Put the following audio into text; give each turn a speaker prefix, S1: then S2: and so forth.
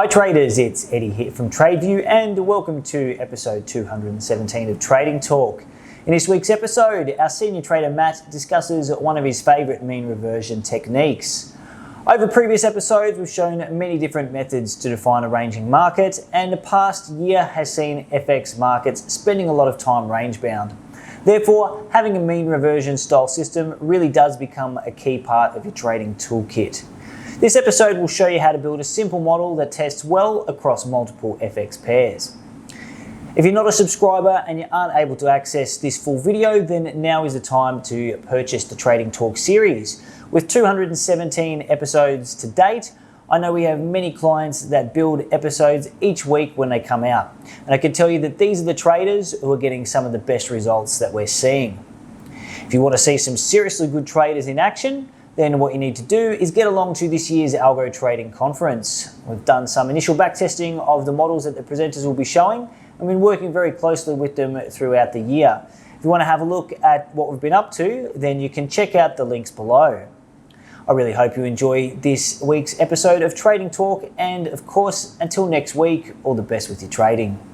S1: Hi traders, it's Eddie here from TradeView and welcome to episode 217 of Trading Talk. In this week's episode, our senior trader Matt discusses one of his favourite mean reversion techniques. Over previous episodes, we've shown many different methods to define a ranging market, and the past year has seen FX markets spending a lot of time range bound. Therefore, having a mean reversion style system really does become a key part of your trading toolkit. This episode will show you how to build a simple model that tests well across multiple FX pairs. If you're not a subscriber and you aren't able to access this full video, then now is the time to purchase the Trading Talk series. With 217 episodes to date, I know we have many clients that build episodes each week when they come out. And I can tell you that these are the traders who are getting some of the best results that we're seeing. If you want to see some seriously good traders in action, then what you need to do is get along to this year's Algo Trading Conference. We've done some initial backtesting of the models that the presenters will be showing, and we've been working very closely with them throughout the year. If you want to have a look at what we've been up to, then you can check out the links below. I really hope you enjoy this week's episode of Trading Talk, and of course, until next week, all the best with your trading.